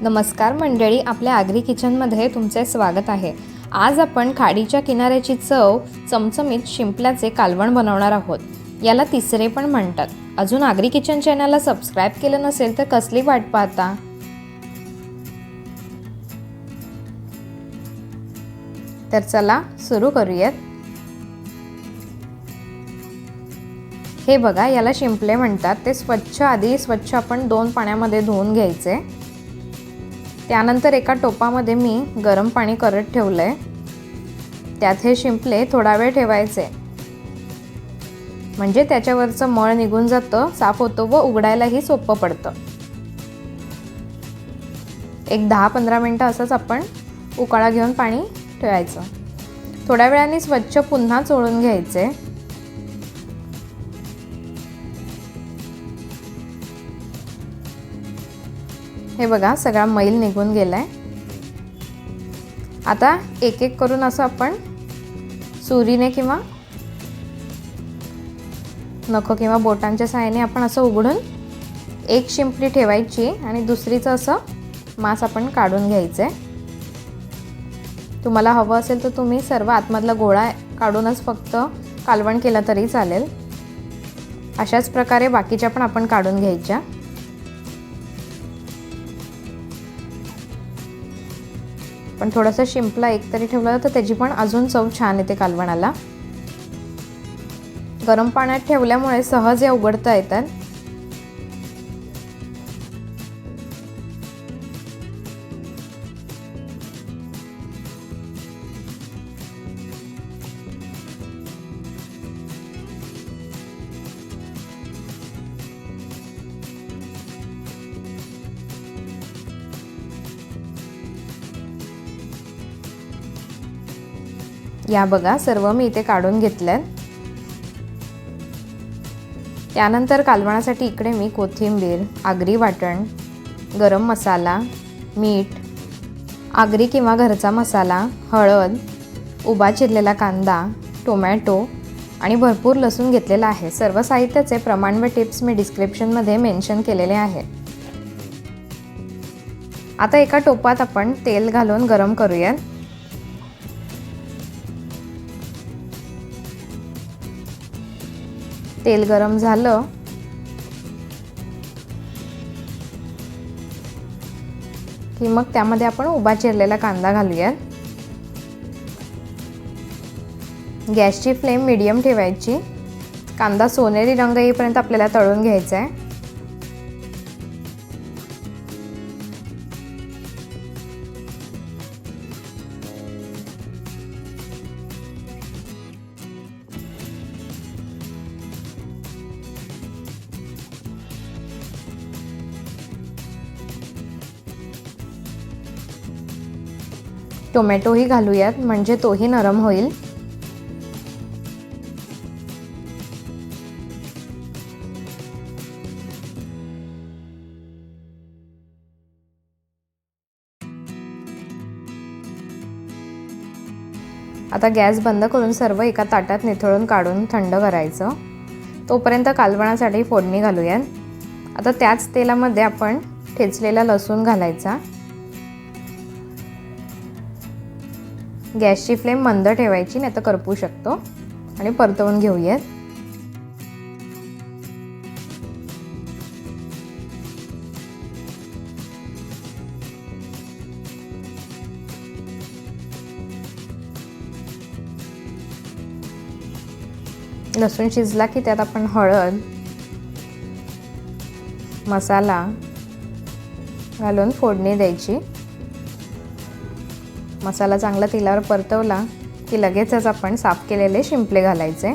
नमस्कार मंडळी, आपल्या आगरी किचनमध्ये तुमचे स्वागत आहे। आज आपण खाडीच्या किनाऱ्याची चव चमचमीत शिंपल्याचे कालवण बनवणार आहोत। याला तिसरे पण म्हणतात। अजून आगरी किचन चॅनलला सबस्क्राइब केलं नसेल तर कसली वाट पाहता। तर चला सुरू करूयात। हे बघा, याला शिंपले म्हणतात। ते स्वच्छ आपण 2 पाण्यामध्ये धुवून घ्यायचे। त्यानंतर एका टोपामध्ये मी गरम पाणी करत ठेवलंय। त्यात हे शिंपले थोडा वेळ ठेवायचे, म्हणजे त्याच्यावरचं मळ निघून जातं, साफ होतं व उघडायलाही सोपं पडतं। एक 10-15 मिनिटं असंच आपण उकळा घेऊन पाणी ठेवायचं। थोड्या वेळाने स्वच्छ पुन्हा चोळून घ्यायचे। हे बघा, सगळा मैल निघून गेलाय। आता एक एक करून असं आपण सुरीने किंवा नख किंवा बोटांच्या सहाय्याने आपण असं उघडून एक शिंपली ठेवायची आणि दुसरीचं असं मांस आपण काढून घ्यायचंय। तुम्हाला हवं असेल तर तुम्ही सर्व आतमधला गोळा काढूनच फक्त कालवण केलं तरी चालेल। अशाच प्रकारे बाकीच्या पण आपण काढून घ्यायच्या। पण थोडासा शिंपला एक तरी ठेवला तर त्याची पण अजून चव छान येते कालवणाला। गरम पाण्यात ठेवल्यामुळे सहज या उघडता येतात। या बघा, सर्व मी इथे काढून घेतलं। त्यानंतर कालवणासाठी इकडे मी कोथिंबीर, आगरी वाटण, गरम मसाला, मीठ, आगरी किंवा घरचा मसाला, हळद, उभा चिरलेला कांदा, टोमॅटो आणि भरपूर लसूण घेतलेला आहे। सर्व साहित्याचे प्रमाण व टिप्स मी डिस्क्रिप्शनमध्ये मेन्शन केलेले आहे। आता एका टोपात आपण तेल घालून गरम करूया। तेल गरम झालं की मग त्यामध्ये आपण उभा चिरलेला कांदा घालूया। गॅसची फ्लेम मीडियम ठेवायची। कांदा सोनेरी रंग येईपर्यंत आपल्याला तळून घ्यायचा आहे। टोमॅटोही घालूयात, म्हणजे तोही नरम होईल। आता गॅस बंद करून सर्व एका ताटात निथळून काढून थंड करायचं। तोपर्यंत कालवणासाठी फोडणी घालूयात। आता त्याच तेलामध्ये आपण ठेचलेला लसूण घालायचा। गॅसची फ्लेम मंद ठेवायची, नाही तर करपू शकतो, आणि परतवून घेऊयात। लसूण शिजला की त्यात आपण हळद, मसाला घालून फोडणी द्यायची। मसाला चांगला तेलावर परतवला की लगेचच आपण साफ केलेले शिंपले घालायचे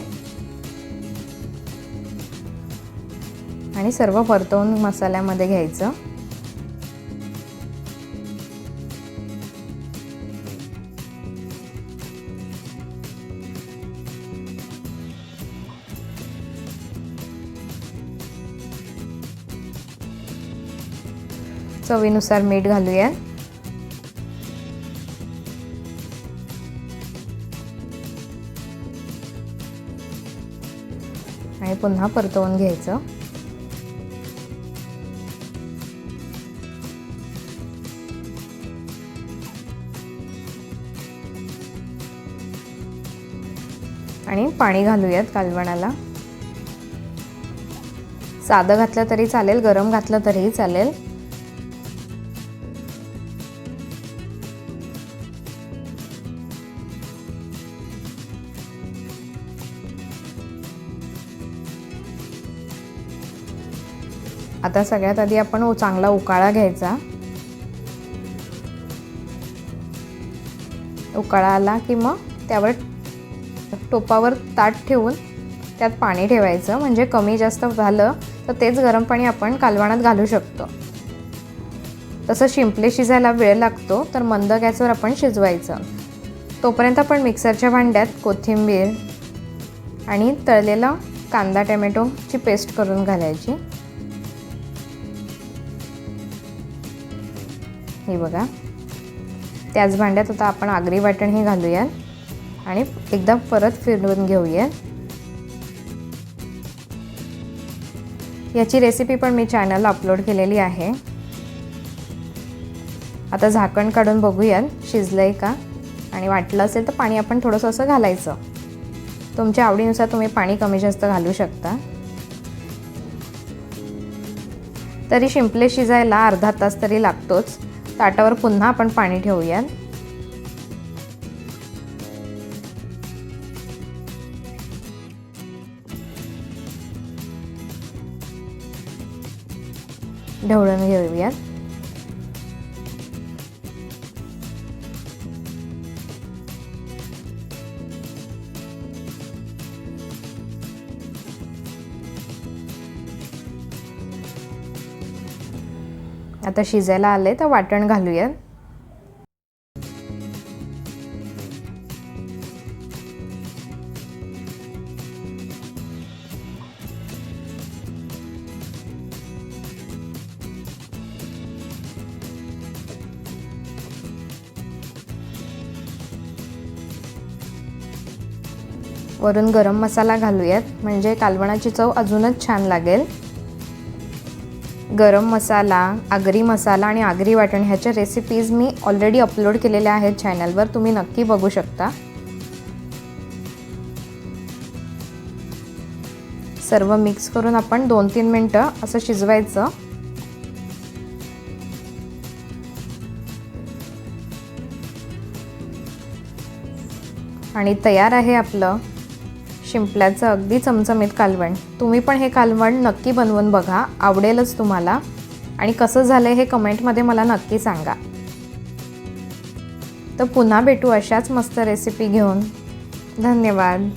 आणि सर्व परतवून मसाल्यामध्ये घ्यायचं। चवीनुसार मीठ घालूया। आणि पुन्हा परतवून घ्यायचं। आणि पाणी घालूयात कालवणाला. साधं घातलं तरी चालेल, गरम घातलं तरीही चालेल. आता सगळ्यात आधी आपण चांगला उकाळा घ्यायचा. उकाळा आला की मग त्यावर टोपावर ताट ठेवून त्यात पाणी ठेवायचं. म्हणजे कमी जास्त झालं तर तेच गरम पाणी आपण कालवणात घालू शकतो. तसं शिंपले शिजायला वेळ लागतो, तर मंद गॅसवर आपण शिजवायचं. तोपर्यंत आपण मिक्सरच्या भांड्यात कोथिंबीर आणि तळलेला कांदा टोमॅटोची पेस्ट करून घालायची. हे बघा, त्याच भांड्यात आता आपण आगरी वाटण हे घालूया आणि एकदा परत फिरवून घेऊया. याची रेसिपी पण मी चॅनलला अपलोड केलेली आहे. आता झाकण काढून बघूया शिजलंय का, आणि वाटलं असेल तर पाणी आपण थोडंसं असं घालायचं. तुमच्या आवडीनुसार तुम्ही पाणी कमी जास्त घालू शकता. तरी शिंपले शिजायला अर्धा तास तरी लागतोच. ताटावर पुन्हा आपण पाणी ठेवूया. ढवळून घेऊयात. आता शिजायला आले तर वाटण घालूया. वरून गरम मसाला घालूयात, म्हणजे कालवणाची चव अजूनच छान लागेल. गरम मसाला, आगरी मसाला आणि आगरी वाटण ह्याच्या रेसिपीज मी ऑलरेडी अपलोड केलेल्या आहेत चॅनलवर, तुम्ही नक्की बघू शकता. सर्व मिक्स करून आपण 2-3 मिनटं असं शिजवायचं. आणि तयार आहे आपलं शिंपल्याचं अगदी चमचमीत कालवण. तुम्ही पण हे कालवण नक्की बनवून बघा, आवडेलच तुम्हाला. आणि कसं झालंय हे कमेंटमध्ये मला नक्की सांगा. तर पुन्हा भेटू अशाच मस्त रेसिपी घेऊन. धन्यवाद.